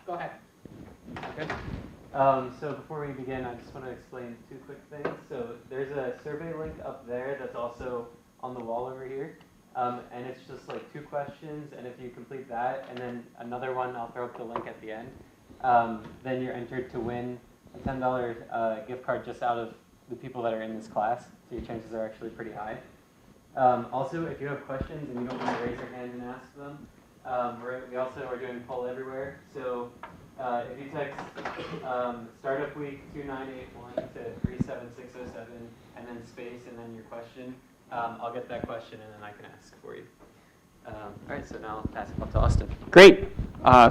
Go ahead. Okay. So before we begin, I just want to explain two quick things. So there's a survey link up there that's also on the wall over here. And it's just like 2 questions, and if you complete that, and then another one, I'll throw up the link at the end, then you're entered to win a $10 gift card just out of the people that are in this class, so your chances are actually pretty high. Also, if you have questions and you don't want to raise your hand and ask them, we also are doing poll everywhere, so if you text Startup Week 2981 to 37607, and then space, and then your question, I'll get that question and then I can ask for you. All right, so now I'll pass it up to Austin. Great.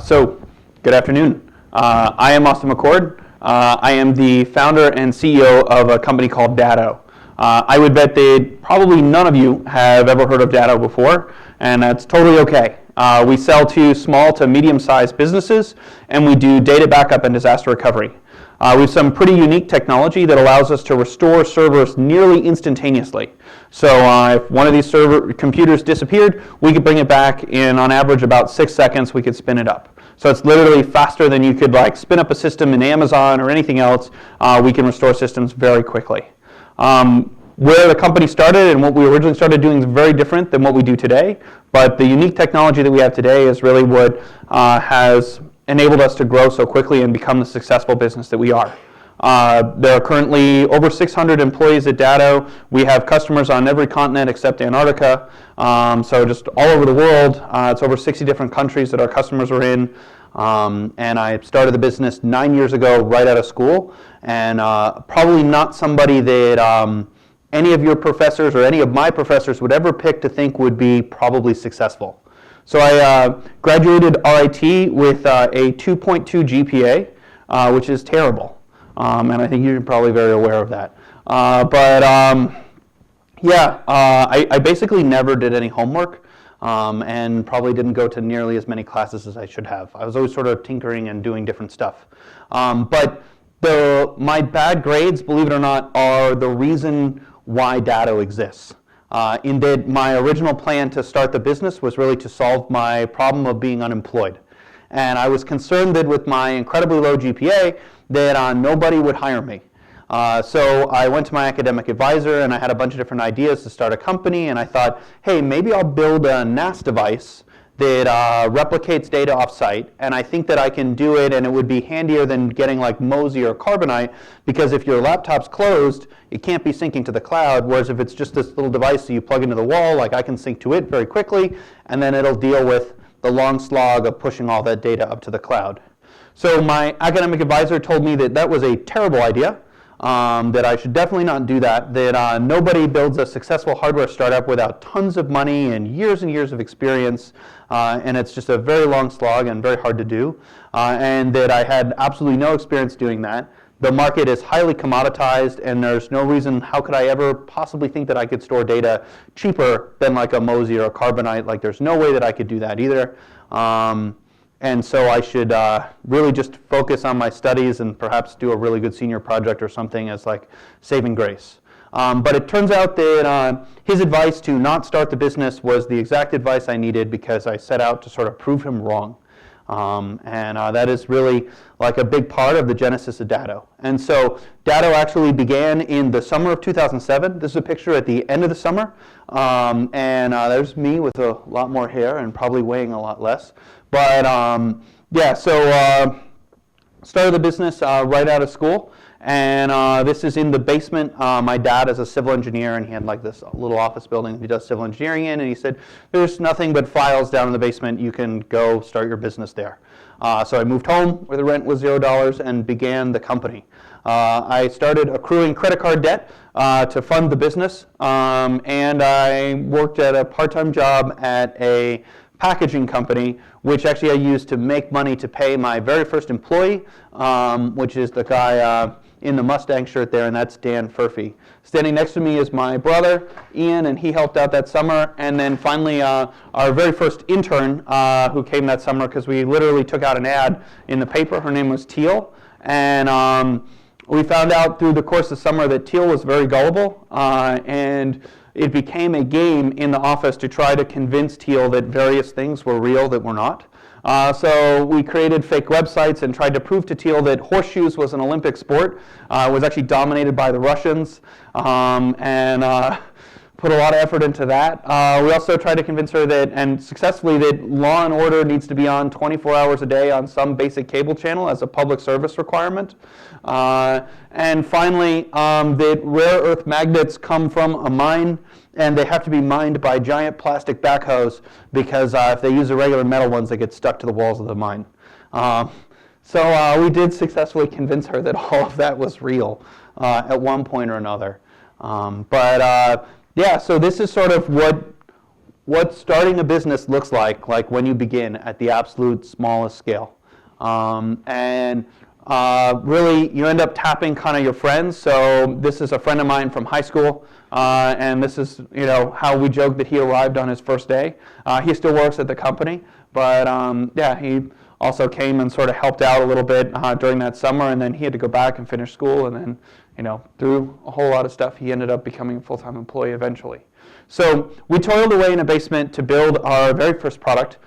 So, good afternoon. I am Austin McChord. I am the founder and CEO of a company called Datto. I would bet that probably none of you have ever heard of Datto before, and that's totally okay. We sell to small to medium-sized businesses, and we do data backup and disaster recovery. We have some pretty unique technology that allows us to restore servers nearly instantaneously. So if one of these computers disappeared, we could bring it back in, on average, about 6 seconds. We could spin it up. So it's literally faster than you could like spin up a system in Amazon or anything else. We can restore systems very quickly. Where the company started and what we originally started doing is very different than what we do today. But the unique technology that we have today is really what has enabled us to grow so quickly and become the successful business that we are. There are currently over 600 employees at Datto. We have customers on every continent except Antarctica. So just all over the world. It's over 60 different countries that our customers are in. And I started the business 9 years ago right out of school. And probably not somebody that any of your professors or any of my professors would ever pick to think would be probably successful. So I graduated RIT with a 2.2 GPA, which is terrible. And I think you're probably very aware of that. I basically never did any homework and probably didn't go to nearly as many classes as I should have. I was always sort of tinkering and doing different stuff. But my bad grades, believe it or not, are the reason why Datto exists. In that my original plan to start the business was really to solve my problem of being unemployed. And I was concerned that with my incredibly low GPA that nobody would hire me. So I went to my academic advisor and I had a bunch of different ideas to start a company, and I thought, hey, maybe I'll build a NAS device that replicates data offsite, and I think that I can do it, and it would be handier than getting like Mozy or Carbonite, because if your laptop's closed, it can't be syncing to the cloud, whereas if it's just this little device that you plug into the wall, like I can sync to it very quickly, and then it'll deal with the long slog of pushing all that data up to the cloud. So my academic advisor told me that that was a terrible idea, that I should definitely not do that, that nobody builds a successful hardware startup without tons of money and years of experience, and it's just a very long slog and very hard to do, and that I had absolutely no experience doing that. The market is highly commoditized, and there's no reason, how could I ever possibly think that I could store data cheaper than like a Mozy or a Carbonite? Like there's no way that I could do that either. And so I should really just focus on my studies and perhaps do a really good senior project or something as like saving grace. But it turns out that his advice to not start the business was the exact advice I needed, because I set out to sort of prove him wrong. And that is really like a big part of the genesis of Datto. And so Datto actually began in the summer of 2007. This is a picture at the end of the summer. And there's me with a lot more hair and probably weighing a lot less. But started the business right out of school. And this is in the basement. My dad is a civil engineer, and he had like this little office building he does civil engineering in, and he said, there's nothing but files down in the basement. You can go start your business there. So I moved home where the rent was $0 and began the company. I started accruing credit card debt to fund the business, and I worked at a part-time job at a packaging company, which actually I used to make money to pay my very first employee, which is the guy in the Mustang shirt there, and that's Dan Furphy. Standing next to me is my brother, Ian, and he helped out that summer. And then finally, our very first intern who came that summer, because we literally took out an ad in the paper. Her name was Teal. And we found out through the course of summer that Teal was very gullible, and it became a game in the office to try to convince Teal that various things were real that were not. So we created fake websites and tried to prove to Teal that horseshoes was an Olympic sport. It was actually dominated by the Russians, and put a lot of effort into that. We also tried to convince her that, and successfully, that Law and Order needs to be on 24 hours a day on some basic cable channel as a public service requirement. And finally, that rare earth magnets come from a mine, and they have to be mined by giant plastic backhoes, because if they use the regular metal ones, they get stuck to the walls of the mine. So we did successfully convince her that all of that was real at one point or another. Yeah, so this is sort of what starting a business looks like when you begin at the absolute smallest scale. Really, you end up tapping kind of your friends. So this is a friend of mine from high school, and this is how we joke that he arrived on his first day. He still works at the company, but yeah, he also came and sort of helped out a little bit during that summer, and then he had to go back and finish school, and then through a whole lot of stuff, he ended up becoming a full-time employee eventually. So we toiled away in a basement to build our very first product,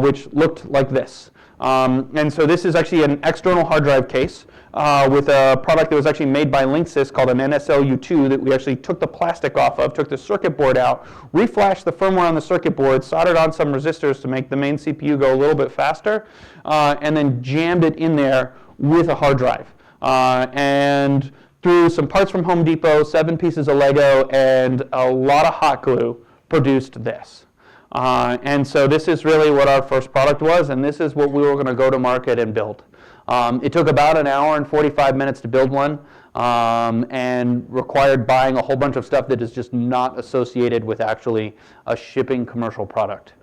which looked like this. And so this is actually an external hard drive case with a product that was actually made by Linksys called an NSLU2 that we actually took the plastic off of, took the circuit board out, reflashed the firmware on the circuit board, soldered on some resistors to make the main CPU go a little bit faster, and then jammed it in there with a hard drive. And through some parts from Home Depot, 7 pieces of Lego, and a lot of hot glue, produced this. And so this is really what our first product was, and this is what we were going to go to market and build. It took about an hour and 45 minutes to build one, and required buying a whole bunch of stuff that is just not associated with actually a shipping commercial product.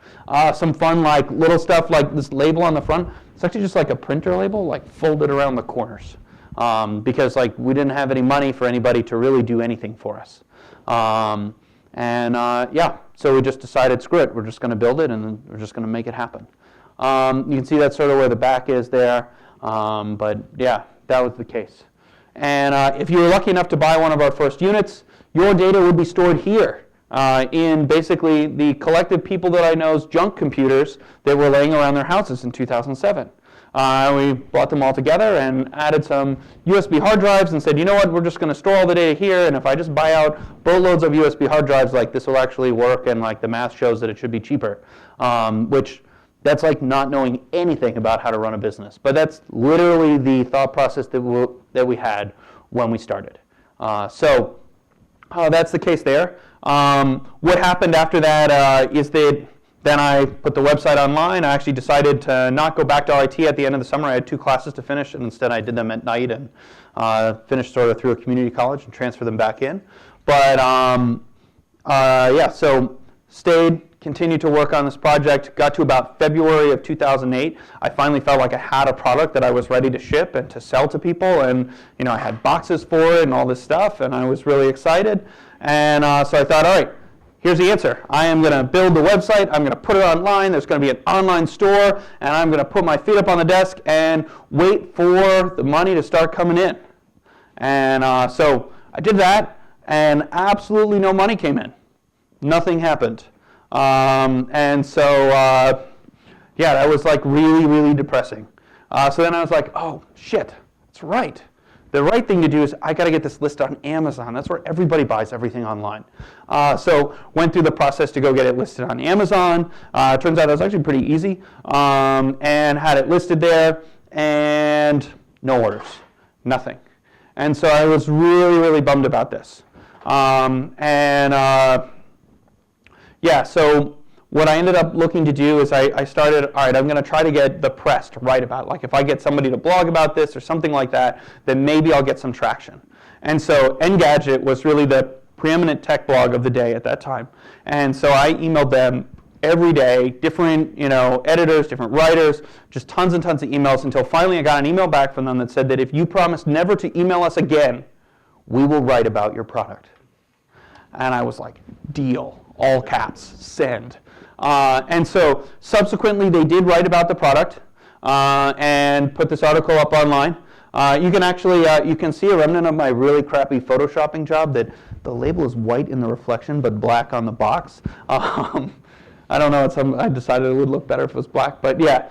Some fun little stuff like this label on the front. It's actually just like a printer label, folded around the corners. Because we didn't have any money for anybody to really do anything for us. Yeah, so we just decided, screw it, we're just going to build it and we're just going to make it happen. You can see that's sort of where the back is there, but yeah, that was the case. And if you were lucky enough to buy one of our first units, your data would be stored here in basically the collective people that I know's junk computers that were laying around their houses in 2007. We brought them all together and added some USB hard drives and said, you know what, we're just going to store all the data here, and if I just buy out boatloads of USB hard drives, this will actually work, and the math shows that it should be cheaper. Which, that's not knowing anything about how to run a business. But that's literally the thought process that we had when we started. So that's the case there. What happened after that is that then I put the website online. I actually decided to not go back to IT at the end of the summer. I had 2 classes to finish, and instead I did them at night and finished sort of through a community college and transferred them back in. But yeah, so continued to work on this project. Got to about February of 2008. I finally felt like I had a product that I was ready to ship and to sell to people, and I had boxes for it and all this stuff, and I was really excited. And so I thought, all right, here's the answer. I am going to build the website. I'm going to put it online. There's going to be an online store, and I'm going to put my feet up on the desk and wait for the money to start coming in. And so I did that, and absolutely no money came in. Nothing happened. And so, yeah, that was really, really depressing. So then I was like, oh, shit, that's right. The right thing to do is I got to get this listed on Amazon. That's where everybody buys everything online. So went through the process to go get it listed on Amazon. Turns out that was actually pretty easy, and had it listed there, and no orders, nothing. And so I was really, really bummed about this. Yeah, so what I ended up looking to do is I started, all right, I'm going to try to get the press to write about it. If I get somebody to blog about this or something like that, then maybe I'll get some traction. And so Engadget was really the preeminent tech blog of the day at that time. And so I emailed them every day, different editors, different writers, just tons and tons of emails, until finally I got an email back from them that said that if you promise never to email us again, we will write about your product. And I was like, deal, all caps, send. And so subsequently they did write about the product and put this article up online. You can actually, you can see a remnant of my really crappy photoshopping job, that the label is white in the reflection but black on the box. I don't know. I decided it would look better if it was black, but yeah.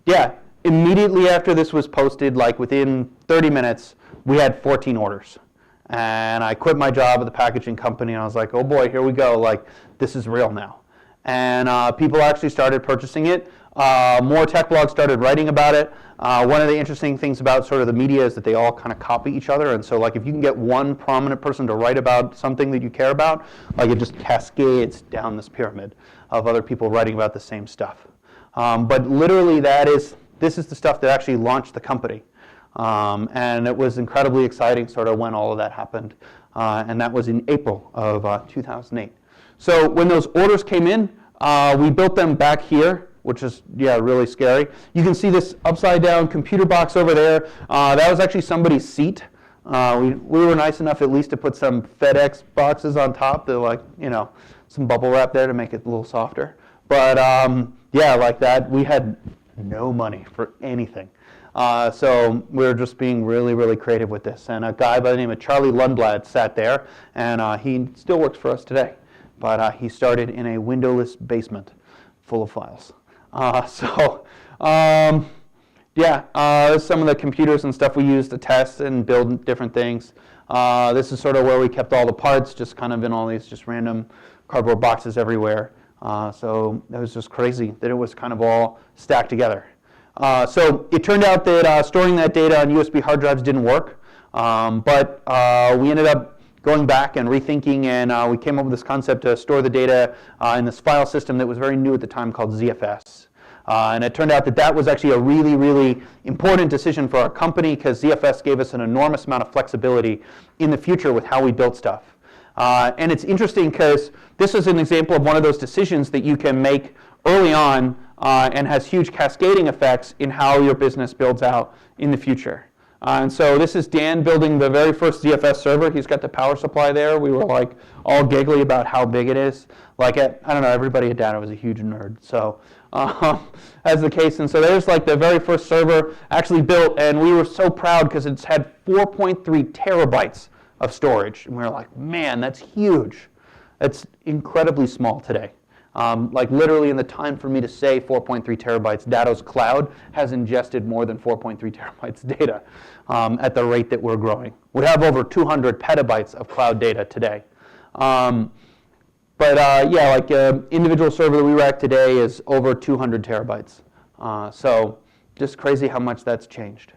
Yeah, immediately after this was posted, like within 30 minutes, we had 14 orders. And I quit my job at the packaging company, and I was like, oh boy, here we go. Like, this is real now. And people actually started purchasing it. More tech blogs started writing about it. One of the interesting things about sort of the media is that they all kind of copy each other. And so like if you can get one prominent person to write about something that you care about, like it just cascades down this pyramid of other people writing about the same stuff. But literally this is the stuff that actually launched the company. And it was incredibly exciting sort of when all of that happened. And that was in April of 2008. So when those orders came in, we built them back here, which is, yeah, really scary. You can see this upside down computer box over there. That was actually somebody's seat. We were nice enough at least to put some FedEx boxes on top. They're like, you know, some bubble wrap there to make it a little softer. But yeah, like that, we had no money for anything. So we were just being really, really creative with this. And a guy by the name of Charlie Lundblad sat there, and he still works for us today. But he started in a windowless basement full of files. Yeah, some of the computers and stuff we used to test and build different things. This is sort of where we kept all the parts, just kind of in all these just random cardboard boxes everywhere. So it was just crazy that it was kind of all stacked together. So it turned out that storing that data on USB hard drives didn't work, but we ended up going back and rethinking, and we came up with this concept to store the data in this file system that was very new at the time called ZFS. And it turned out that that was actually a really, really important decision for our company because ZFS gave us an enormous amount of flexibility in the future with how we built stuff. And it's interesting because this is an example of one of those decisions that you can make early on and has huge cascading effects in how your business builds out in the future. And so this is Dan building the very first ZFS server. He's got the power supply there. We were like all giggly about how big it is. Like I don't know, everybody at Datto was a huge nerd. So as the case, and so there's like the very first server actually built, and we were so proud because it's had 4.3 terabytes of storage. And we were like, man, that's huge. It's incredibly small today. Like literally in the time for me to say 4.3 terabytes, Datto's cloud has ingested more than 4.3 terabytes data at the rate that we're growing. We have over 200 petabytes of cloud data today. Yeah, like individual server that we rack today is over 200 terabytes. So just crazy how much that's changed.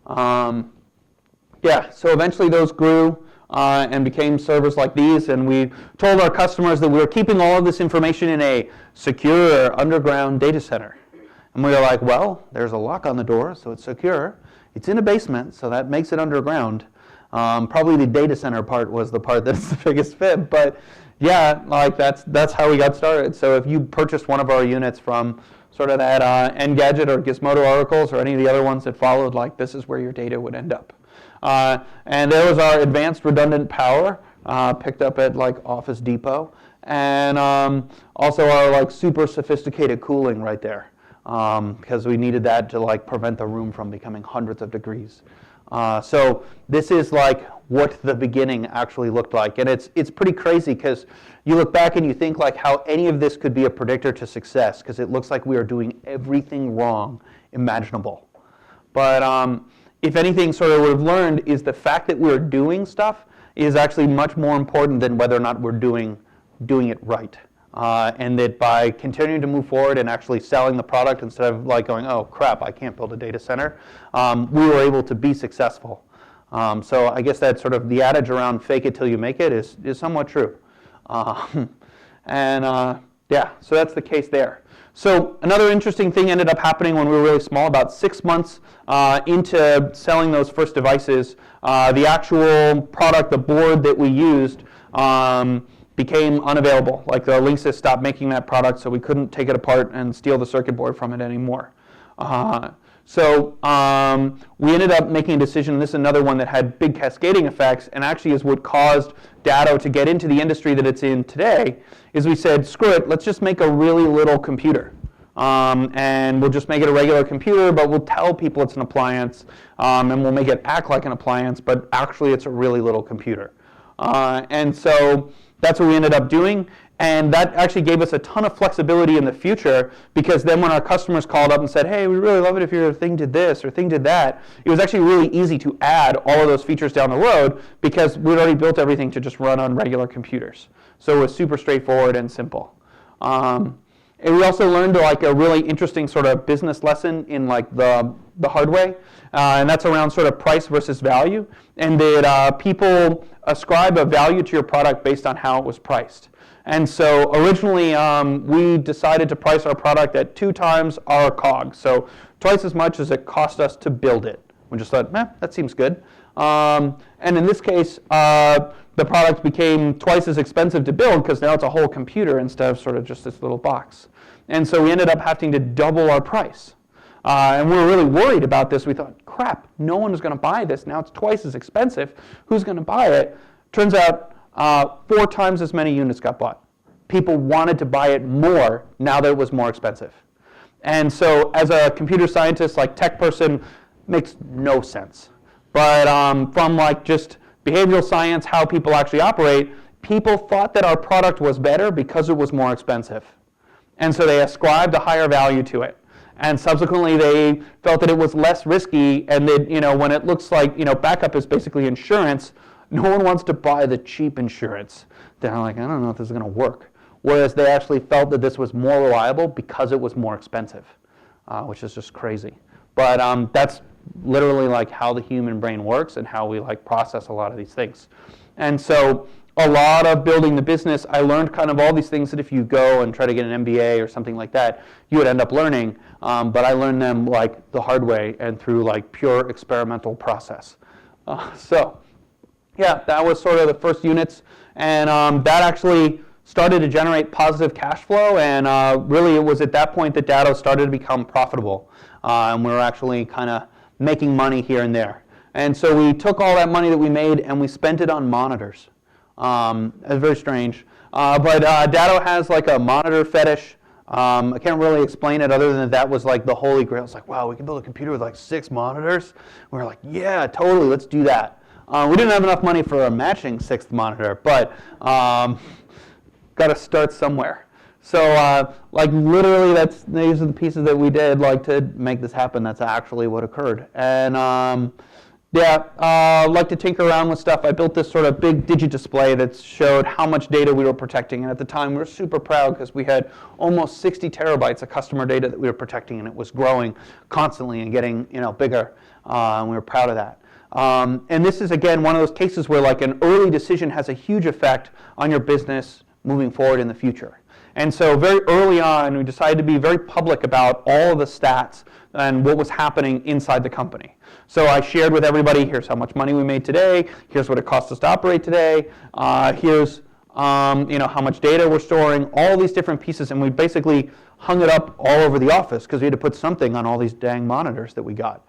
Yeah, so eventually those grew. And became servers like these, and we told our customers that we were keeping all of this information in a secure underground data center. And we were like, well, there's a lock on the door, so it's secure. It's in a basement, so that makes it underground. Probably the data center part was the part that's the biggest fib, but yeah, like that's how we got started. So if you purchased one of our units from sort of that Engadget or Gizmodo articles or any of the other ones that followed, like this is where your data would end up. And there was our advanced redundant power picked up at like Office Depot, and also our like super sophisticated cooling right there because we needed that to like prevent the room from becoming hundreds of degrees. So this is like what the beginning actually looked like, and it's pretty crazy because you look back and you think like how any of this could be a predictor to success because it looks like we are doing everything wrong imaginable. But if anything sort of we've learned is the fact that we're doing stuff is actually much more important than whether or not we're doing it right. And that by continuing to move forward and actually selling the product instead of like going, oh crap, I can't build a data center, we were able to be successful. So I guess that sort of the adage around fake it till you make it is somewhat true. Yeah, so that's the case there. So another interesting thing ended up happening when we were really small, about 6 months into selling those first devices, the actual product, the board that we used, became unavailable. Like the Linksys stopped making that product, so we couldn't take it apart and steal the circuit board from it anymore. So we ended up making a decision, this is another one that had big cascading effects, and actually is what caused Datto to get into the industry that it's in today, is we said, screw it, let's just make a really little computer. And we'll just make it a regular computer, but we'll tell people it's an appliance, and we'll make it act like an appliance, but actually it's a really little computer. And so that's what we ended up doing. And that actually gave us a ton of flexibility in the future, because then when our customers called up and said, hey, we really love it if your thing did this or thing did that, it was actually really easy to add all of those features down the road because we'd already built everything to just run on regular computers. So it was super straightforward and simple. And we also learned like a really interesting sort of business lesson in like the hard way, and that's around sort of price versus value, and that people ascribe a value to your product based on how it was priced. And so originally we decided to price our product at 2 times our COGS, so twice as much as it cost us to build it. We just thought, that seems good. And in this case, the product became twice as expensive to build because now it's a whole computer instead of sort of just this little box. And so we ended up having to double our price. And we were really worried about this. We thought, crap, no one is going to buy this. Now it's twice as expensive. Who's going to buy it? Turns out 4 times as many units got bought. People wanted to buy it more now that it was more expensive. And so as a computer scientist, like tech person, makes no sense. But from like just behavioral science, how people actually operate, people thought that our product was better because it was more expensive. And so they ascribed a higher value to it. And subsequently, they felt that it was less risky, and that, when it looks like, backup is basically insurance, no one wants to buy the cheap insurance. They're like, I don't know if this is going to work. Whereas they actually felt that this was more reliable because it was more expensive, which is just crazy. But that's literally like how the human brain works and how we like process a lot of these things. And so a lot of building the business, I learned kind of all these things that if you go and try to get an MBA or something like that, you would end up learning. But I learned them like the hard way and through like pure experimental process. So yeah, that was sort of the first units. And that actually started to generate positive cash flow. And really it was at that point that Datto started to become profitable. And we were actually kind of making money here and there. And so we took all that money that we made and we spent it on monitors. It's very strange. But Datto has like a monitor fetish. I can't really explain it other than that was like the holy grail. It's like, wow, we can build a computer with like 6 monitors. We were like, yeah, totally, let's do that. We didn't have enough money for a matching 6th monitor, but got to start somewhere. So like literally these are the pieces that we did like to make this happen. That's actually what occurred. And like to tinker around with stuff. I built this sort of big display that showed how much data we were protecting. And at the time, we were super proud because we had almost 60 terabytes of customer data that we were protecting, and it was growing constantly and getting bigger. And we were proud of that. And this is, again, one of those cases where like an early decision has a huge effect on your business moving forward in the future. And so very early on, we decided to be very public about all of the stats and what was happening inside the company. So I shared with everybody, here's how much money we made today, here's what it cost us to operate today, here's how much data we're storing, all these different pieces, and we basically hung it up all over the office because we had to put something on all these dang monitors that we got.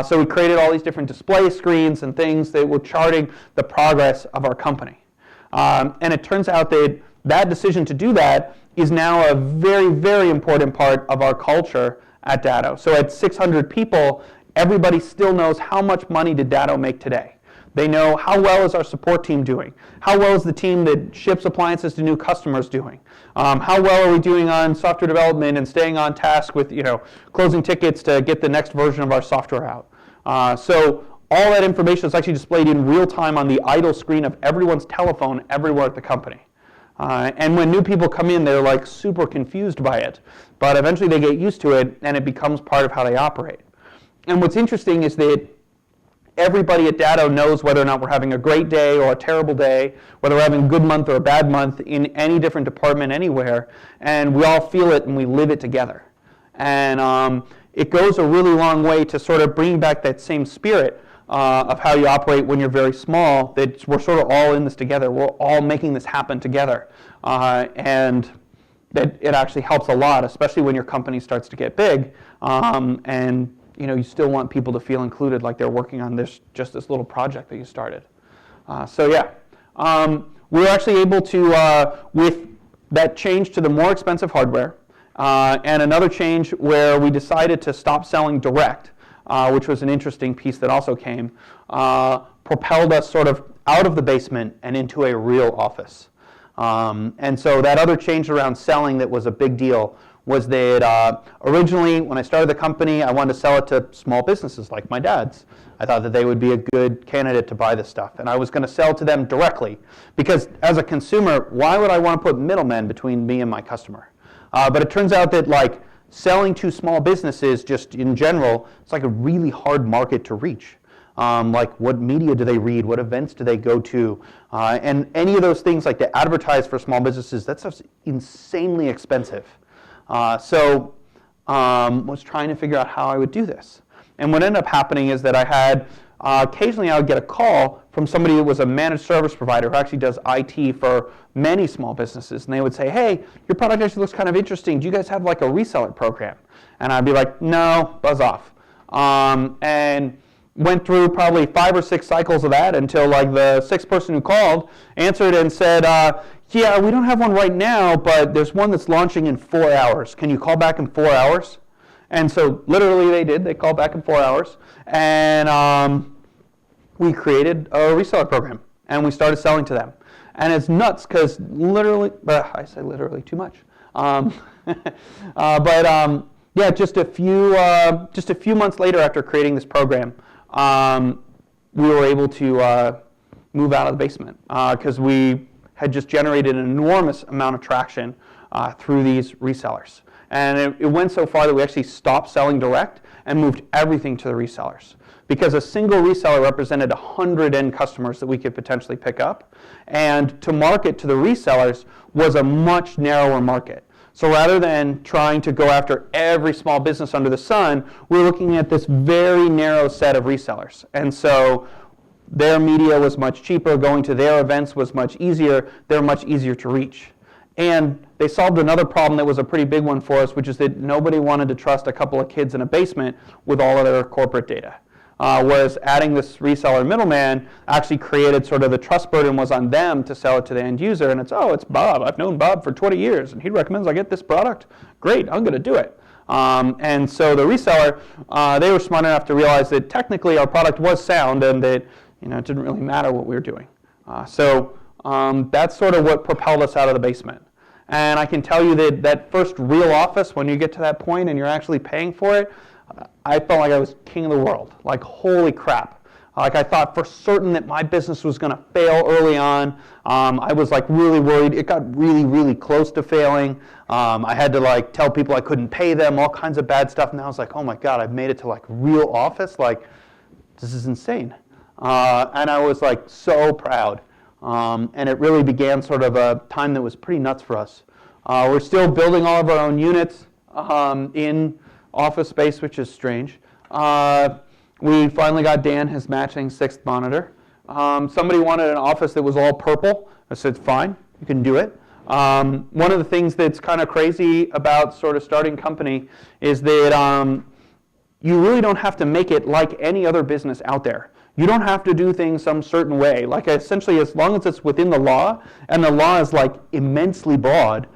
So we created all these different display screens and things that were charting the progress of our company. And it turns out that that decision to do that is now a very, very important part of our culture at Datto. So at 600 people, everybody still knows how much money did Datto make today. They know how well is our support team doing, how well is the team that ships appliances to new customers doing, how well are we doing on software development and staying on task with closing tickets to get the next version of our software out. So all that information is actually displayed in real time on the idle screen of everyone's telephone everywhere at the company. And when new people come in, they're like super confused by it, but eventually they get used to it and it becomes part of how they operate. And what's interesting is that everybody at Datto knows whether or not we're having a great day or a terrible day, whether we're having a good month or a bad month in any different department anywhere, and we all feel it and we live it together. And it goes a really long way to sort of bring back that same spirit of how you operate when you're very small, that we're sort of all in this together. We're all making this happen together. And that it actually helps a lot, especially when your company starts to get big. And you still want people to feel included, like they're working on this little project that you started. We were actually able to, with that change to the more expensive hardware, and another change where we decided to stop selling direct, which was an interesting piece that also came, propelled us sort of out of the basement and into a real office. And so that other change around selling that was a big deal was that originally when I started the company, I wanted to sell it to small businesses like my dad's. I thought that they would be a good candidate to buy this stuff. And I was going to sell to them directly because as a consumer, why would I want to put middlemen between me and my customer? But it turns out that like selling to small businesses just in general, it's like a really hard market to reach. Like what media do they read? What events do they go to? And any of those things like to advertise for small businesses, that stuff's insanely expensive. So was trying to figure out how I would do this. And what ended up happening is that I had, occasionally I would get a call from somebody that was a managed service provider who actually does IT for many small businesses. And they would say, hey, your product actually looks kind of interesting. Do you guys have like a reseller program? And I'd be like, no, buzz off. And went through probably 5 or 6 cycles of that until like the 6th person who called answered and said, yeah, we don't have one right now, but there's one that's launching in 4 hours. Can you call back in 4 hours? And so literally they did. They called back in 4 hours. And we created a reseller program. And we started selling to them. And it's nuts because literally, I say literally too much. Yeah, just a few months later after creating this program, we were able to move out of the basement because we had just generated an enormous amount of traction through these resellers. And it went so far that we actually stopped selling direct and moved everything to the resellers. Because a single reseller represented 100 end customers that we could potentially pick up. And to market to the resellers was a much narrower market. So rather than trying to go after every small business under the sun, we're looking at this very narrow set of resellers. And so their media was much cheaper, going to their events was much easier, they're much easier to reach. And they solved another problem that was a pretty big one for us, which is that nobody wanted to trust a couple of kids in a basement with all of their corporate data. Whereas adding this reseller middleman actually created sort of the trust burden was on them to sell it to the end user. And it's Bob. I've known Bob for 20 years, and he recommends I get this product. Great, I'm going to do it. And so the reseller, they were smart enough to realize that technically our product was sound and that it didn't really matter what we were doing. So that's sort of what propelled us out of the basement. And I can tell you that that first real office, when you get to that point and you're actually paying for it, I felt like I was king of the world. Like, holy crap. Like, I thought for certain that my business was going to fail early on. I was like really worried. It got really, really close to failing. I had to like tell people I couldn't pay them, all kinds of bad stuff. And I was like, oh my God, I've made it to like real office. Like, this is insane. And I was like so proud. And it really began sort of a time that was pretty nuts for us. We're still building all of our own units in office space, which is strange. We finally got Dan his matching 6th monitor. Somebody wanted an office that was all purple. I said, fine, you can do it. One of the things that's kind of crazy about sort of starting a company is that you really don't have to make it like any other business out there. You don't have to do things some certain way. Like essentially, as long as it's within the law, and the law is like immensely broad,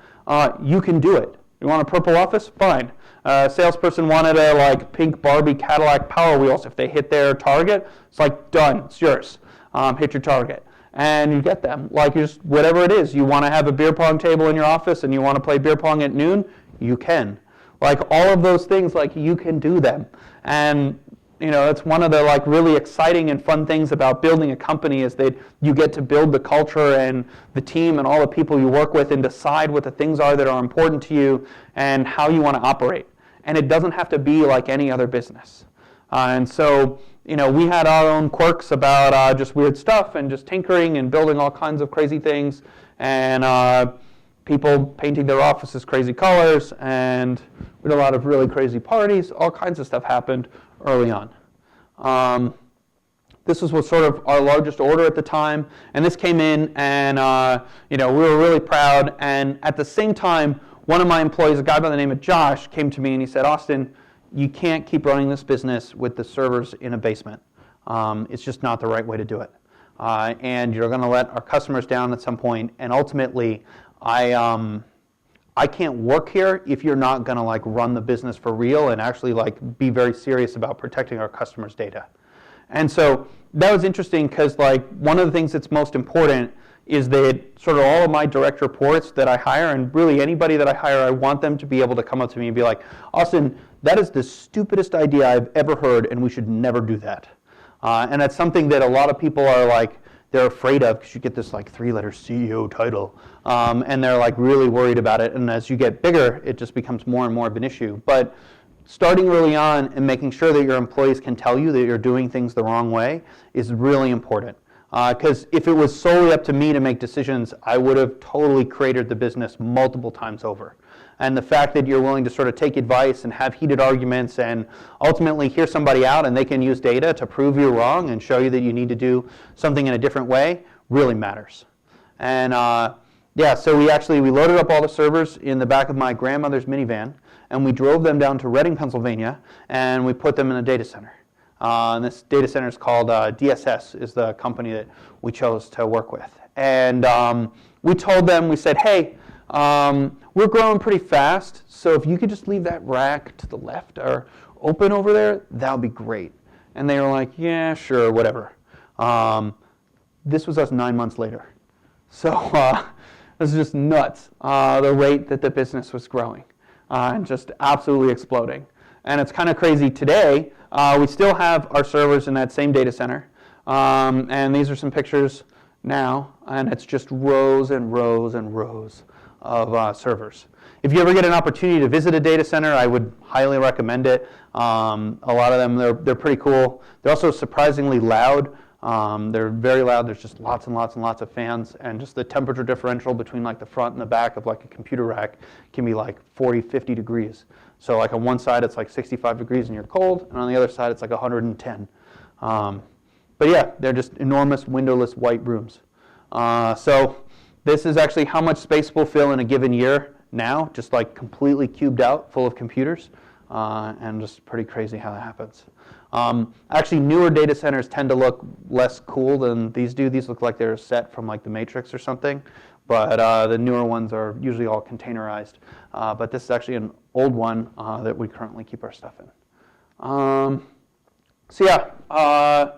you can do it. You want a purple office? Fine. Salesperson wanted a like pink Barbie Cadillac Power Wheels. If they hit their target, it's like done. It's yours. Hit your target, and you get them. Like just whatever it is. You want to have a beer pong table in your office, and you want to play beer pong at noon, you can. Like all of those things, like you can do them. And it's one of the like really exciting and fun things about building a company is that you get to build the culture and the team and all the people you work with and decide what the things are that are important to you and how you want to operate. And it doesn't have to be like any other business. And so, we had our own quirks about just weird stuff and just tinkering and building all kinds of crazy things and people painting their offices crazy colors, and we had a lot of really crazy parties. All kinds of stuff happened early on. This was sort of our largest order at the time, and this came in, and we were really proud. And at the same time, one of my employees, a guy by the name of Josh, came to me and he said, "Austin, you can't keep running this business with the servers in a basement. It's just not the right way to do it, and you're going to let our customers down at some point. And ultimately, I can't work here if you're not going to like run the business for real and actually like be very serious about protecting our customers' data." And so that was interesting because like one of the things that's most important is that sort of all of my direct reports that I hire, and really anybody that I hire, I want them to be able to come up to me and be like, Austin, that is the stupidest idea I've ever heard, and we should never do that. And that's something that a lot of people are like, they're afraid of, because you get this like 3-letter CEO title, and they're like really worried about it. And as you get bigger, it just becomes more and more of an issue. But starting early on and making sure that your employees can tell you that you're doing things the wrong way is really important. Because if it was solely up to me to make decisions, I would have totally cratered the business multiple times over. And the fact that you're willing to sort of take advice and have heated arguments and ultimately hear somebody out and they can use data to prove you're wrong and show you that you need to do something in a different way really matters. And yeah, so we loaded up all the servers in the back of my grandmother's minivan, and we drove them down to Reading, Pennsylvania, and we put them in a data center. And this data center is called DSS, is the company that we chose to work with. And we told them, we said, hey, we're growing pretty fast, so if you could just leave that rack to the left or open over there, that would be great. And they were like, yeah, sure, whatever. This was us 9 months later. So this is just nuts, the rate that the business was growing and just absolutely exploding. And it's kind of crazy today. We still have our servers in that same data center. And these are some pictures now, and it's just rows and rows and rows of servers. If you ever get an opportunity to visit a data center, I would highly recommend it. A lot of them, they're pretty cool. They're also surprisingly loud. They're very loud. There's just lots and lots and lots of fans, and just the temperature differential between like the front and the back of like a computer rack can be like 40, 50 degrees. So like on one side it's like 65 degrees and you're cold, and on the other side it's like 110. But yeah, they're just enormous windowless white rooms. So this is actually how much space we'll fill in a given year now, just like completely cubed out, full of computers, and just pretty crazy how that happens. Actually, newer data centers tend to look less cool than these do. These look like they're set from like the Matrix or something, but the newer ones are usually all containerized. But this is actually an old one that we currently keep our stuff in. So yeah,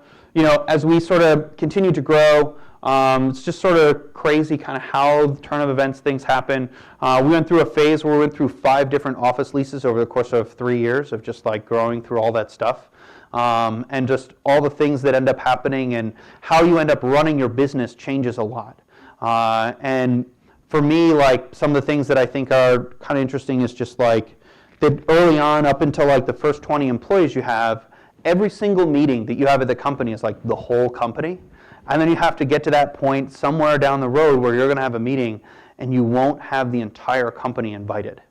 as we sort of continue to grow, it's just sort of crazy kind of how the turn of events things happen. We went through a phase where we went through 5 different office leases over the course of 3 years of just like growing through all that stuff. And just all the things that end up happening and how you end up running your business changes a lot. And for me, like some of the things that I think are kind of interesting is just like that early on, up until like the first 20 employees you have, every single meeting that you have at the company is like the whole company. And then you have to get to that point somewhere down the road where you're going to have a meeting and you won't have the entire company invited.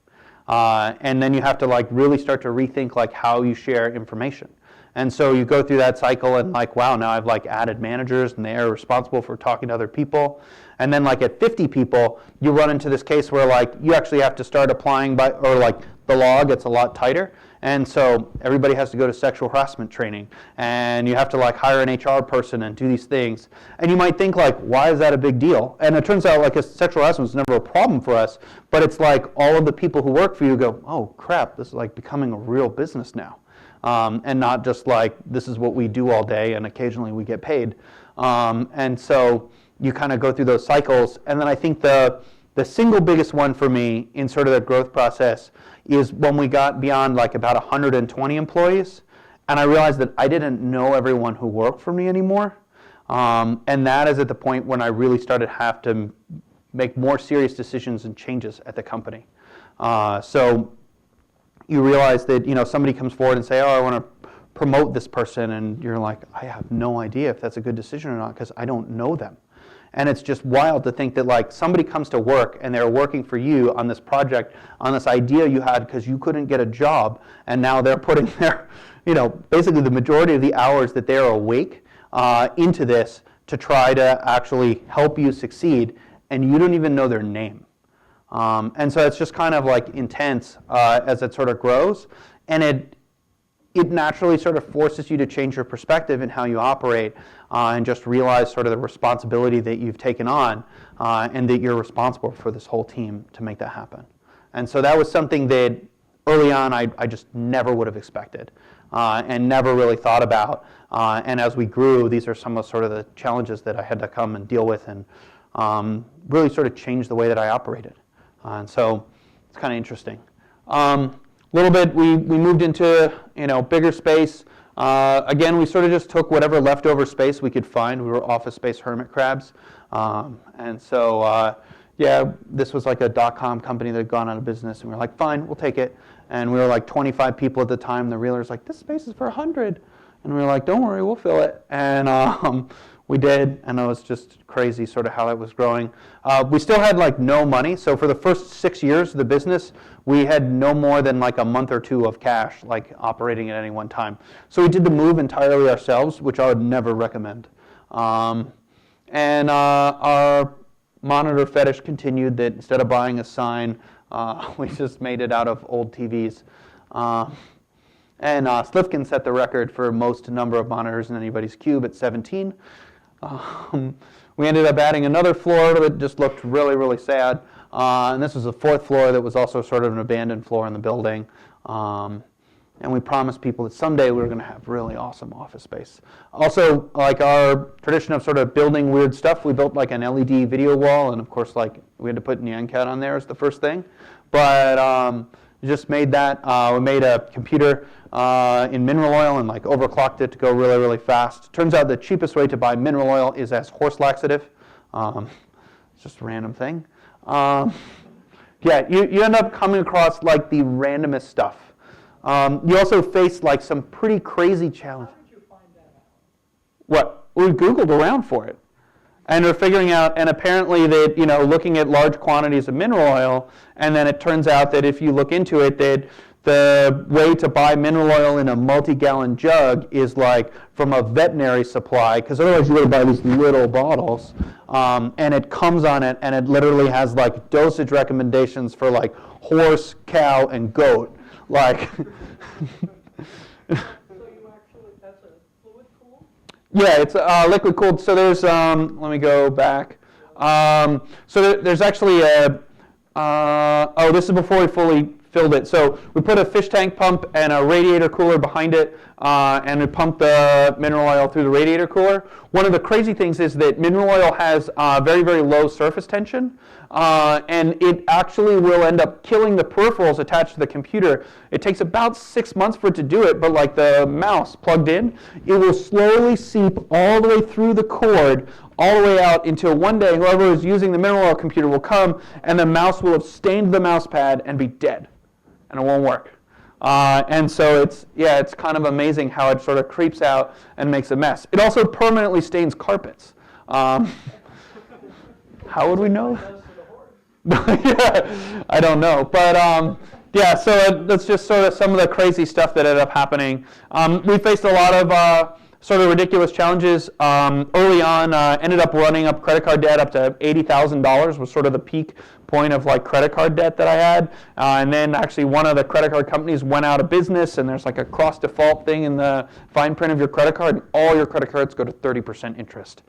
And then you have to like really start to rethink like how you share information. And so you go through that cycle and like, wow, now I've like added managers and they're responsible for talking to other people. And then like at 50 people, you run into this case where like you actually have to start applying or like the law gets a lot tighter. And so everybody has to go to sexual harassment training, and you have to like hire an HR person and do these things. And you might think like, why is that a big deal? And it turns out like sexual harassment is never a problem for us, but it's like all of the people who work for you go, oh crap, this is like becoming a real business now. And not just like, this is what we do all day and occasionally we get paid. And so you kind of go through those cycles. And then I think the single biggest one for me in sort of the growth process is when we got beyond like about 120 employees, and I realized that I didn't know everyone who worked for me anymore. And that is at the point when I really started to have to make more serious decisions and changes at the company. So you realize that somebody comes forward and say, oh, I want to promote this person, and you're like, I have no idea if that's a good decision or not because I don't know them. And it's just wild to think that like somebody comes to work and they're working for you on this project, on this idea you had because you couldn't get a job, and now they're putting their, basically the majority of the hours that they're awake into this to try to actually help you succeed, and you don't even know their name. And so it's just kind of like intense as it sort of grows, and it naturally sort of forces you to change your perspective in how you operate and just realize sort of the responsibility that you've taken on and that you're responsible for this whole team to make that happen. And so that was something that early on I just never would have expected and never really thought about. And as we grew, these are some of sort of the challenges that I had to come and deal with and really sort of changed the way that I operated. And so it's kind of interesting. A little bit, we moved into bigger space. Again, we sort of just took whatever leftover space we could find. We were office space hermit crabs. And so, yeah, this was like a .com company that had gone out of business. And we were like, fine, we'll take it. And we were like 25 people at the time. The realtor's like, this space is for 100. And we were like, don't worry, we'll fill it. And we did, and it was just crazy sort of how it was growing. We still had like no money. So for the first 6 years of the business, we had no more than like a month or two of cash like operating at any one time. So we did the move entirely ourselves, which I would never recommend. And our monitor fetish continued, that instead of buying a sign, we just made it out of old TVs. And Slifkin set the record for most number of monitors in anybody's cube at 17. We ended up adding another floor that just looked really, really sad. And this was the fourth floor that was also sort of an abandoned floor in the building. And we promised people that someday we were going to have really awesome office space. Also, like our tradition of sort of building weird stuff, we built like an LED video wall, and of course, like we had to put Nyan Cat on there as the first thing. But we just made that. We made a computer in mineral oil and like overclocked it to go really, really fast. Turns out the cheapest way to buy mineral oil is as horse laxative. It's just a random thing. Yeah, you end up coming across like the randomest stuff. You also face like some pretty crazy challenges. How did you find that out? What? We Googled around for it. And we're figuring out, and apparently that, looking at large quantities of mineral oil, and then it turns out that if you look into it, that the way to buy mineral oil in a multi-gallon jug is like from a veterinary supply, because otherwise you got to buy these little bottles, and it comes on it, and it literally has like dosage recommendations for like horse, cow, and goat. Like, So you actually, that's a fluid cooled? yeah, it's liquid cooled. So there's, let me go back. So there's actually a, this is before we fully filled it. So we put a fish tank pump and a radiator cooler behind it, and we pump the mineral oil through the radiator cooler. One of the crazy things is that mineral oil has very, very low surface tension, and it actually will end up killing the peripherals attached to the computer. It takes about 6 months for it to do it, but like the mouse plugged in, it will slowly seep all the way through the cord, all the way out until one day whoever is using the mineral oil computer will come, and the mouse will have stained the mouse pad and be dead, and it won't work. And so it's kind of amazing how it sort of creeps out and makes a mess. It also permanently stains carpets. How would we know? Yeah, I don't know, but yeah. So that's just sort of some of the crazy stuff that ended up happening. We faced a lot of sort of ridiculous challenges. Early on, ended up running up credit card debt up to $80,000 was sort of the peak point of like credit card debt that I had. And then actually one of the credit card companies went out of business, and there's like a cross default thing in the fine print of your credit card, and all your credit cards go to 30% interest.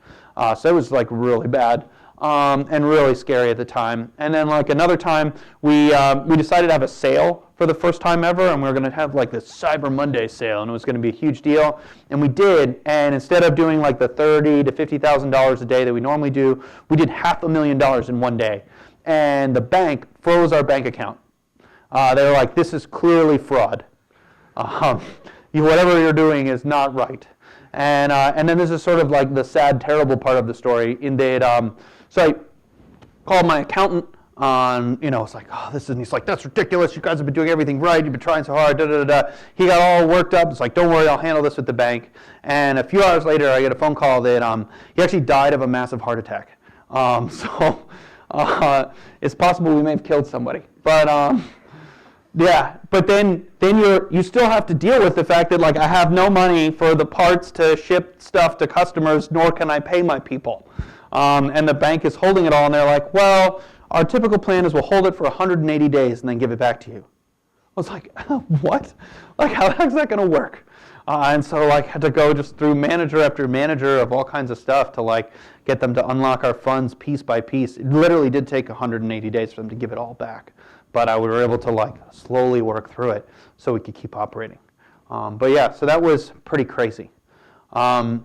So it was like really bad. And really scary at the time. And then like another time, we decided to have a sale for the first time ever, and we were going to have like this Cyber Monday sale, and it was going to be a huge deal. And we did, and instead of doing like the $30,000 to $50,000 a day that we normally do, we did $500,000 in one day. And the bank froze our bank account. They were like, this is clearly fraud. Whatever you're doing is not right. And then this is sort of like the sad, terrible part of the story in that, so I called my accountant on, it's like, oh, this is, and he's like, that's ridiculous. You guys have been doing everything right. You've been trying so hard, da, da, da, da. He got all worked up. It's like, don't worry, I'll handle this with the bank. And a few hours later, I get a phone call that he actually died of a massive heart attack. So it's possible we may have killed somebody. But yeah, but then you still have to deal with the fact that like I have no money for the parts to ship stuff to customers, nor can I pay my people. And the bank is holding it all, and they're like, well, our typical plan is we'll hold it for 180 days and then give it back to you. I was like, what? Like, how the heck is that going to work? And so like had to go just through manager after manager of all kinds of stuff to like get them to unlock our funds piece by piece. It literally did take 180 days for them to give it all back. But we were able to like slowly work through it so we could keep operating. But yeah, so that was pretty crazy. Then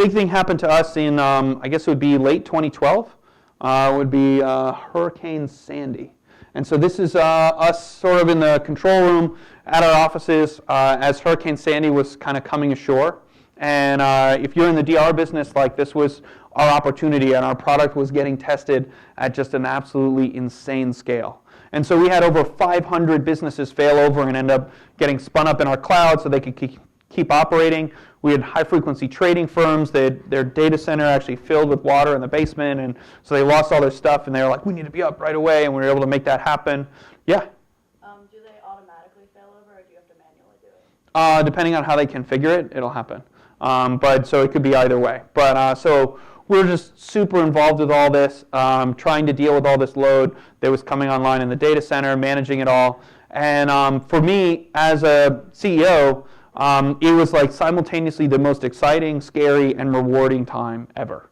big thing happened to us in, I guess it would be late 2012, would be Hurricane Sandy. And so this is us sort of in the control room at our offices as Hurricane Sandy was kind of coming ashore. And if you're in the DR business, like this was our opportunity, and our product was getting tested at just an absolutely insane scale. And so we had over 500 businesses fail over and end up getting spun up in our cloud so they could keep operating. We had high-frequency trading firms. Their data center actually filled with water in the basement, and so they lost all their stuff, and they were like, we need to be up right away, and we were able to make that happen. Yeah? Do they automatically fail over, or do you have to manually do it? Depending on how they configure it, it'll happen. But so it could be either way. But so we're just super involved with all this, trying to deal with all this load that was coming online in the data center, managing it all. And for me, as a CEO, it was like simultaneously the most exciting, scary, and rewarding time ever.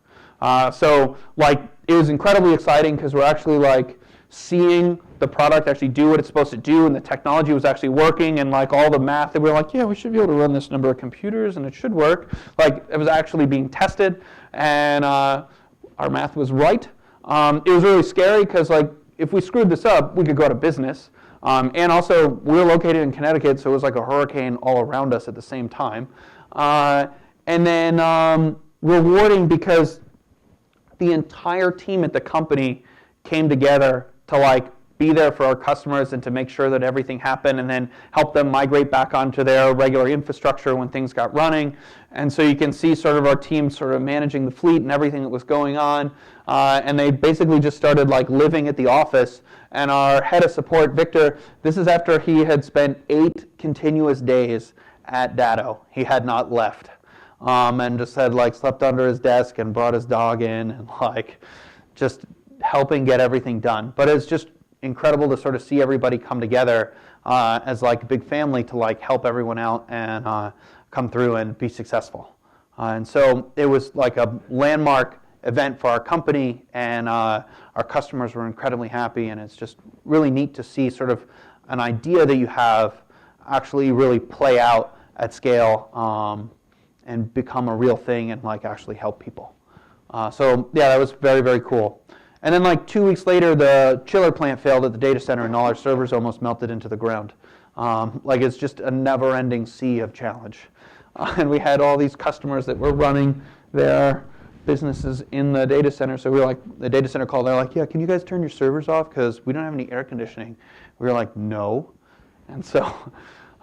So like it was incredibly exciting because we're actually like seeing the product actually do what it's supposed to do, and the technology was actually working, and like all the math that we were like, yeah, we should be able to run this number of computers and it should work. Like it was actually being tested, and our math was right. It was really scary because like if we screwed this up, we could go out of business. And also, we're located in Connecticut, so it was like a hurricane all around us at the same time. And then rewarding because the entire team at the company came together to like be there for our customers and to make sure that everything happened, and then help them migrate back onto their regular infrastructure when things got running. And so you can see sort of our team sort of managing the fleet and everything that was going on. And they basically just started like living at the office. And our head of support, Victor, this is after he had spent 8 continuous days at Datto. He had not left. And just had like slept under his desk and brought his dog in and like just helping get everything done. But it's just incredible to sort of see everybody come together as like a big family to like help everyone out and come through and be successful. And so it was like a landmark event for our company, and our customers were incredibly happy, and it's just really neat to see sort of an idea that you have actually really play out at scale and become a real thing and like actually help people. So yeah, that was very, very cool. And then like 2 weeks later, the chiller plant failed at the data center and all our servers almost melted into the ground. Like it's just a never-ending sea of challenge. And we had all these customers that were running their businesses in the data center. So we were like, the data center called, they're like, yeah, can you guys turn your servers off because we don't have any air conditioning? We were like, no. And so,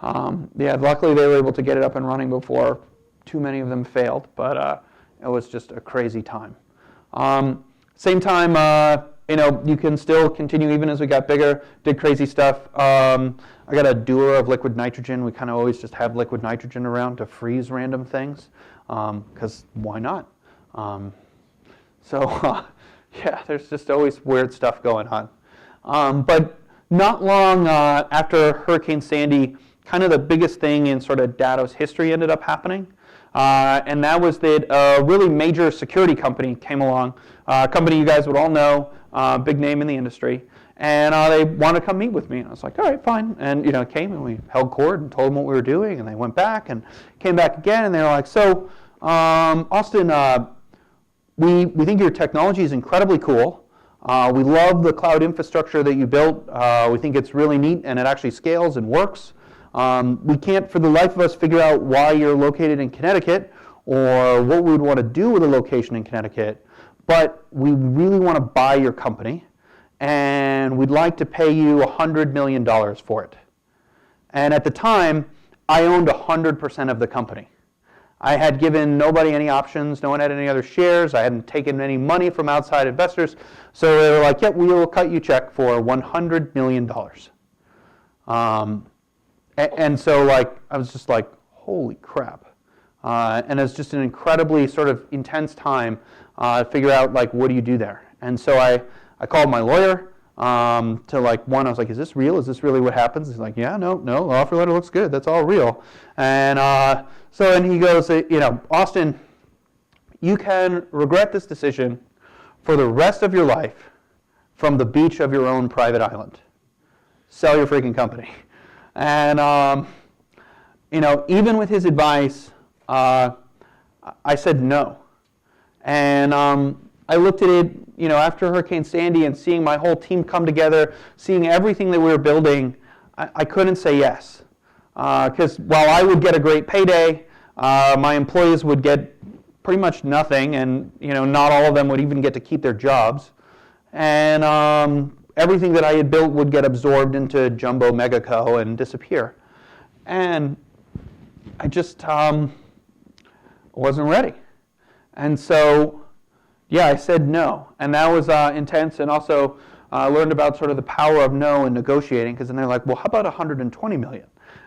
yeah, luckily they were able to get it up and running before too many of them failed, but it was just a crazy time. Same time, you can still continue even as we got bigger, did crazy stuff. I got a doer of liquid nitrogen. We kind of always just have liquid nitrogen around to freeze random things, because why not? Yeah, there's just always weird stuff going on. But not long after Hurricane Sandy, kind of the biggest thing in sort of Datto's history ended up happening. And that was that a really major security company came along, a company you guys would all know, big name in the industry, and they wanted to come meet with me. And I was like, all right, fine. And came and we held court and told them what we were doing, and they went back and came back again, and they were like, so Austin, we think your technology is incredibly cool. We love the cloud infrastructure that you built. We think it's really neat, and it actually scales and works. We can't, for the life of us, figure out why you're located in Connecticut or what we would want to do with a location in Connecticut, but we really want to buy your company, and we'd like to pay you $100 million for it. And at the time, I owned 100% of the company. I had given nobody any options. No one had any other shares. I hadn't taken any money from outside investors. So they were like, yep, we will cut you a check for $100 million. And so like I was just like, holy crap. And it's just an incredibly sort of intense time to figure out like, what do you do there? And so I called my lawyer to like, I was like, is this real? Is this really what happens? He's like, yeah, no, the offer letter looks good. That's all real. And and he goes, Austin, you can regret this decision for the rest of your life from the beach of your own private island. Sell your freaking company. And, even with his advice, I I said no. And I looked at it, after Hurricane Sandy and seeing my whole team come together, seeing everything that we were building, I couldn't say yes. Because while I would get a great payday, my employees would get pretty much nothing, and not all of them would even get to keep their jobs. And everything that I had built would get absorbed into Jumbo Megaco and disappear. And I just wasn't ready. And so, I said no. And that was intense, and also learned about sort of the power of no in negotiating, because then they're like, well, how about 120 million?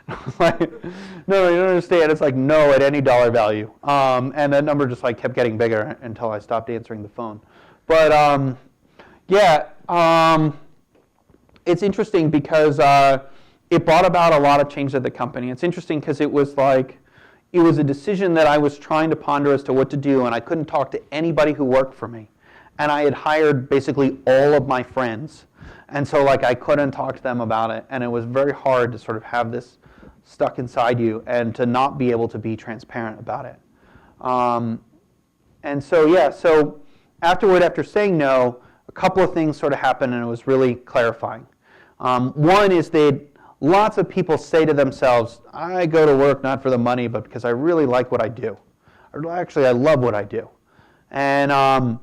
I was like, no, you don't understand. It's like no at any dollar value. And that number just kept getting bigger until I stopped answering the phone. But it's interesting because it brought about a lot of change at the company. It's interesting because it was a decision that I was trying to ponder as to what to do, and I couldn't talk to anybody who worked for me. And I had hired basically all of my friends. And so I couldn't talk to them about it, and it was very hard to sort of have this stuck inside you and to not be able to be transparent about it. And so afterward, after saying no, a couple of things sort of happened, and it was really clarifying. One is that lots of people say to themselves, I go to work not for the money, but because I really like what I do. Or actually, I love what I do. And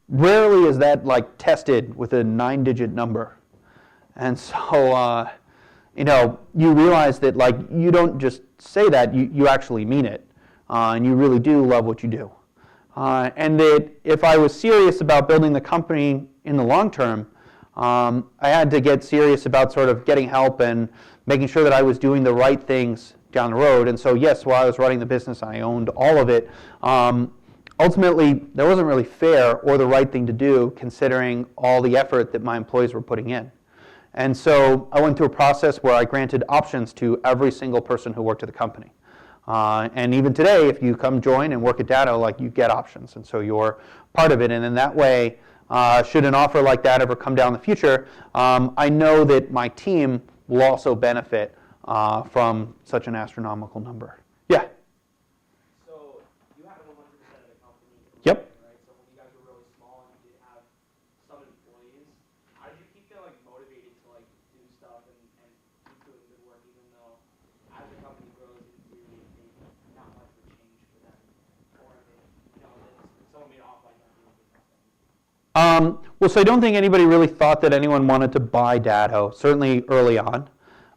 rarely is that tested with a 9-digit number. And so, you realize that you don't just say that, you actually mean it. And you really do love what you do. And that if I was serious about building the company in the long term, I had to get serious about sort of getting help and making sure that I was doing the right things down the road. And so, yes, while I was running the business, I owned all of it. Ultimately, that wasn't really fair or the right thing to do, considering all the effort that my employees were putting in. And so I went through a process where I granted options to every single person who worked at the company. And even today, if you come join and work at Datto, you get options. And so you're part of it. And in that way, should an offer like that ever come down in the future, I know that my team will also benefit from such an astronomical number. Yeah? So you had 100% of the company. Yep. Right? So when you guys were really small and you did have some employees, how did you keep them motivated to do stuff and keep doing good work, even though as the company grows, in theory, not much would change for them, or if someone made off like that, Well, so I don't think anybody really thought that anyone wanted to buy Datto, certainly early on.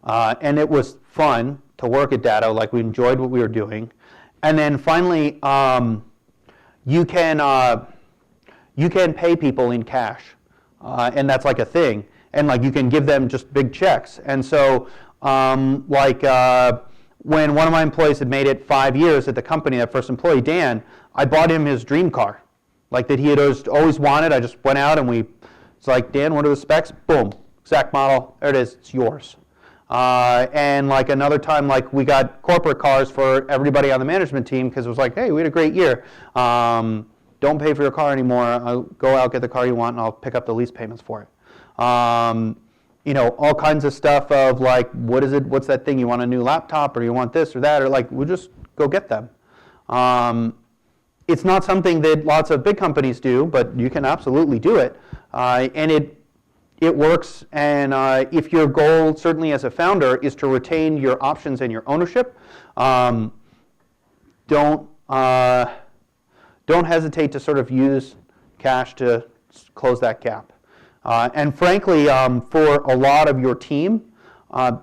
And it was fun to work at Datto, we enjoyed what we were doing. And then finally, you can pay people in cash, and that's a thing. And you can give them just big checks. And so when one of my employees had made it 5 years at the company, that first employee, Dan, I bought him his dream car. That he had always wanted. I just went out and it's Dan, what are the specs? Boom, exact model, there it is, it's yours. And another time, we got corporate cars for everybody on the management team because it was hey, we had a great year. Don't pay for your car anymore. I'll go out, get the car you want, and I'll pick up the lease payments for it. All kinds of stuff of what is it? What's that thing? You want a new laptop, or you want this or that, or we'll just go get them. It's not something that lots of big companies do, but you can absolutely do it. And it works. And if your goal, certainly as a founder, is to retain your options and your ownership, don't hesitate to sort of use cash to close that gap. And frankly, for a lot of your team,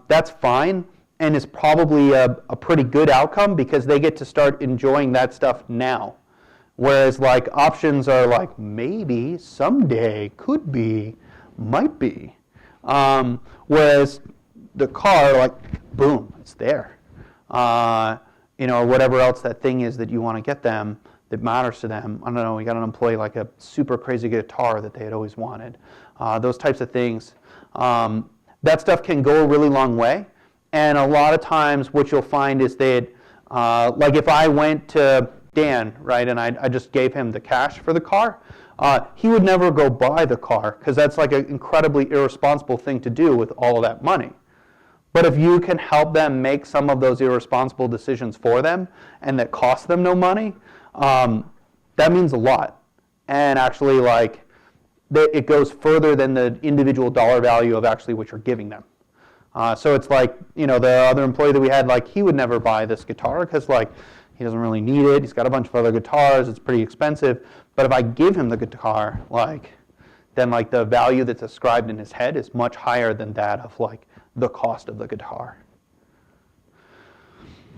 that's fine. And is probably a pretty good outcome because they get to start enjoying that stuff now. Whereas options are maybe, someday, could be, might be. Whereas the car, boom, it's there. Or whatever else that thing is that you want to get them that matters to them. I don't know, we got an employee a super crazy guitar that they had always wanted. Those types of things. That stuff can go a really long way. And a lot of times what you'll find is that, if I went to Dan, right, and I just gave him the cash for the car, he would never go buy the car because that's an incredibly irresponsible thing to do with all of that money. But if you can help them make some of those irresponsible decisions for them and that cost them no money, that means a lot. And actually, like, it goes further than the individual dollar value of actually what you're giving them. So it's like, the other employee that we had, like, he would never buy this guitar because, like, he doesn't really need it. He's got a bunch of other guitars. It's pretty expensive. But if I give him the guitar, then like the value that's ascribed in his head is much higher than that of like the cost of the guitar.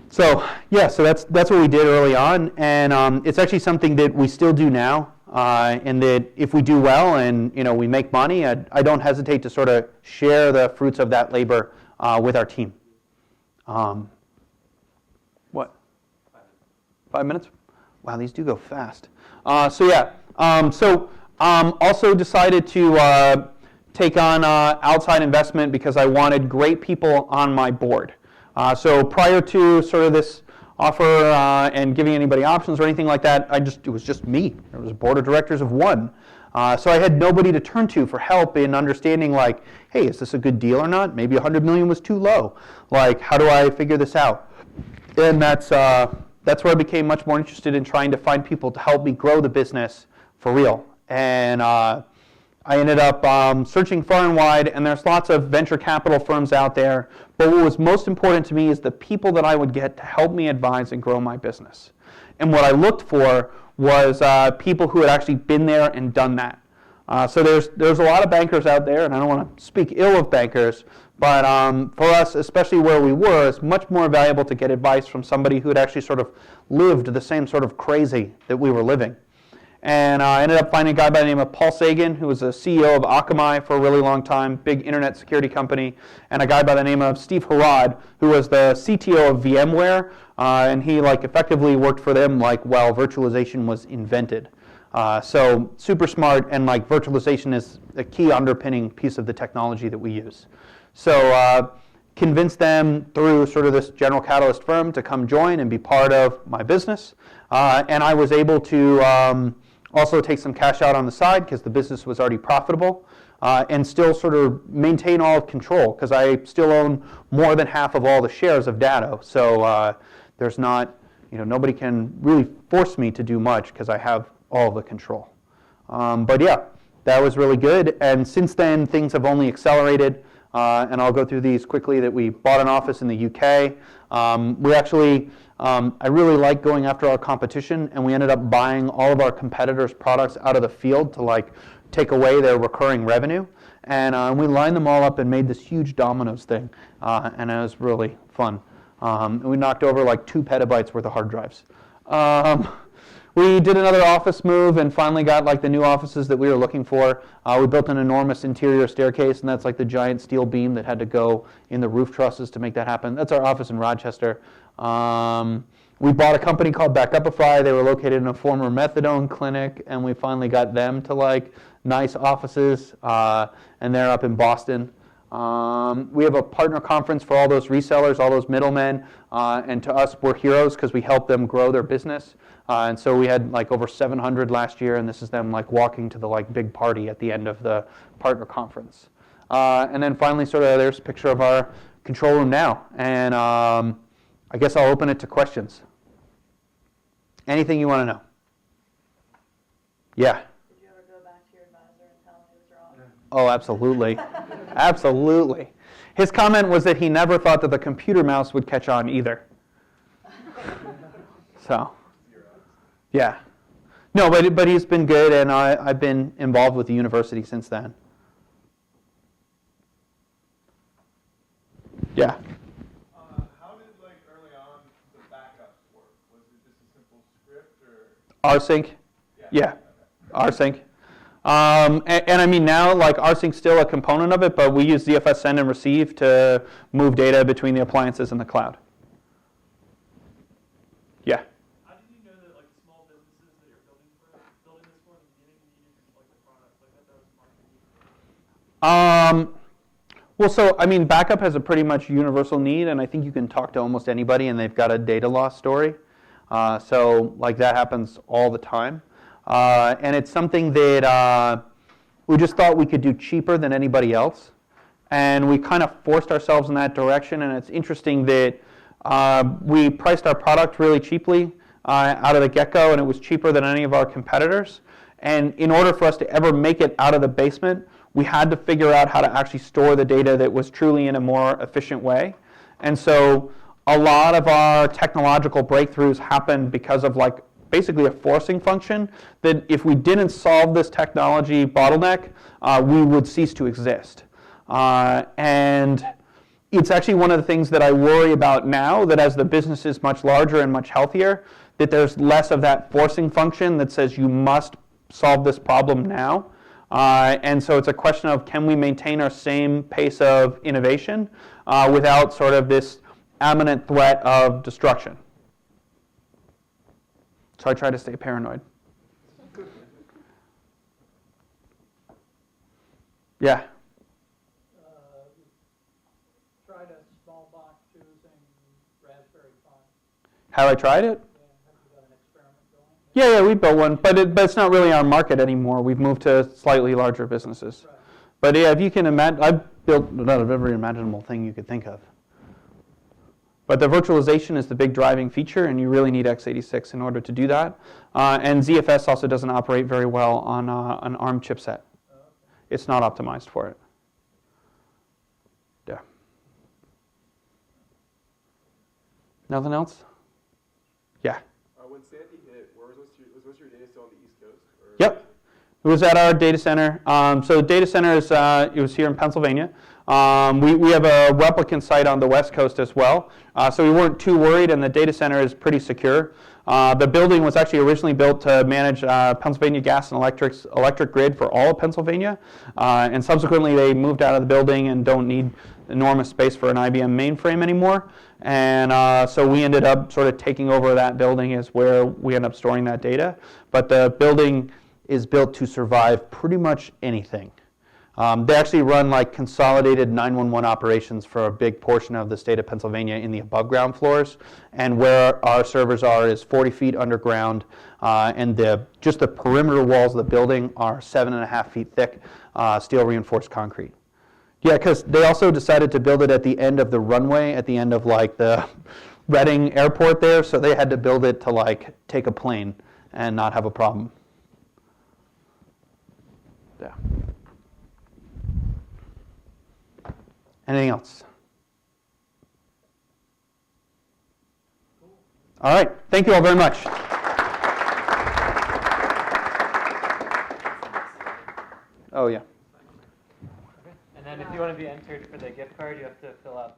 So yeah, so that's what we did early on, and it's actually something that we still do now. And that if we do well and we make money, I don't hesitate to sort of share the fruits of that labor with our team. What? 5 minutes? Wow, these do go fast. Also decided to take on outside investment because I wanted great people on my board. So prior to sort of this offer and giving anybody options or anything like that, it was just me. There was a board of directors of one. So I had nobody to turn to for help in understanding, like, hey, is this a good deal or not? Maybe 100 million was too low. Like, how do I figure this out? And that's where I became much more interested in trying to find people to help me grow the business for real. And I ended up searching far and wide, and there's lots of venture capital firms out there. But what was most important to me is the people that I would get to help me advise and grow my business. And what I looked for was people who had actually been there and done that. So there's a lot of bankers out there, and I don't want to speak ill of bankers, but for us, especially where we were, it's much more valuable to get advice from somebody who had actually sort of lived the same sort of crazy that we were living. And I ended up finding a guy by the name of Paul Sagan, who was the CEO of Akamai for a really long time, big internet security company, and a guy by the name of Steve Harrod, who was the CTO of VMware, and he effectively worked for them while virtualization was invented. So super smart, and virtualization is a key underpinning piece of the technology that we use. So convinced them through sort of this General Catalyst firm to come join and be part of my business, and I was able to also take some cash out on the side because the business was already profitable, and still sort of maintain all control because I still own more than half of all the shares of Datto. So there's not, nobody can really force me to do much because I have all the control. But yeah, that was really good. And since then, things have only accelerated. And I'll go through these quickly. That we bought an office in the UK. We actually, I really like going after our competition, and we ended up buying all of our competitors' products out of the field to take away their recurring revenue. And we lined them all up and made this huge Dominoes thing, and it was really fun. And we knocked over 2 petabytes worth of hard drives. We did another office move and finally got the new offices that we were looking for. We built an enormous interior staircase, and that's the giant steel beam that had to go in the roof trusses to make that happen. That's our office in Rochester. We bought a company called Backupify. They were located in a former methadone clinic, and we finally got them to nice offices, and they're up in Boston. We have a partner conference for all those resellers, all those middlemen, and to us, we're heroes because we help them grow their business. And so we had over 700 last year, and this is them walking to the big party at the end of the partner conference. And then finally, there's a picture of our control room now, and I guess I'll open it to questions. Anything you want to know? Yeah. Did you ever go back to your advisor and tell him he was wrong? Oh, absolutely. Absolutely. His comment was that he never thought that the computer mouse would catch on either. So, yeah. No, but he's been good, and I've been involved with the university since then. Yeah. How did early on the backups work? Was it just a simple script or? rsync. Yeah. rsync. And I mean now, rsync's still a component of it, but we use ZFS send and receive to move data between the appliances and the cloud. Yeah. How did you know that small businesses that you're building this for in the beginning needed the product that was marketed? Well, so I mean, backup has a pretty much universal need, and I think you can talk to almost anybody, and they've got a data loss story. So that happens all the time. And it's something that we just thought we could do cheaper than anybody else. And we kind of forced ourselves in that direction. And it's interesting that we priced our product really cheaply. out of the get-go, and it was cheaper than any of our competitors. And in order for us to ever make it out of the basement, we had to figure out how to actually store the data that was truly in a more efficient way. And so a lot of our technological breakthroughs happened because of like basically a forcing function that if we didn't solve this technology bottleneck, we would cease to exist. And it's actually one of the things that I worry about now, that as the business is much larger and much healthier, that there's less of that forcing function that says you must solve this problem now. And so it's a question of, can we maintain our same pace of innovation without sort of this imminent threat of destruction? So I try to stay paranoid. Yeah. Tried a small box using Raspberry Pi. Have I tried it? Yeah, have you got an experiment going? Yeah, we built one, but it's not really our market anymore. We've moved to slightly larger businesses. Right. But yeah, if you can imagine, I've built about every imaginable thing you could think of. But the virtualization is the big driving feature, and you really need x86 in order to do that. And ZFS also doesn't operate very well on an ARM chipset. It's not optimized for it. Yeah. Nothing else? Yeah. When Sandy hit, was your data still on the East Coast? Or? Yep. It was at our data center. So data center is, it was here in Pennsylvania. We have a replicant site on the West Coast as well. So we weren't too worried, and the data center is pretty secure. The building was actually originally built to manage Pennsylvania Gas and electric grid for all of Pennsylvania. And subsequently they moved out of the building and don't need enormous space for an IBM mainframe anymore. And so we ended up sort of taking over that building as where we end up storing that data. But the building is built to survive pretty much anything. They actually run like consolidated 911 operations for a big portion of the state of Pennsylvania in the above ground floors, and where our servers are is 40 feet underground, and just the perimeter walls of the building are 7.5 feet thick steel reinforced concrete. Yeah, because they also decided to build it at the end of the runway, at the end of like the Reading airport there, so they had to build it to like take a plane and not have a problem. Yeah. Anything else? All right. Thank you all very much. Oh, yeah. And then if you want to be entered for the gift card, you have to fill out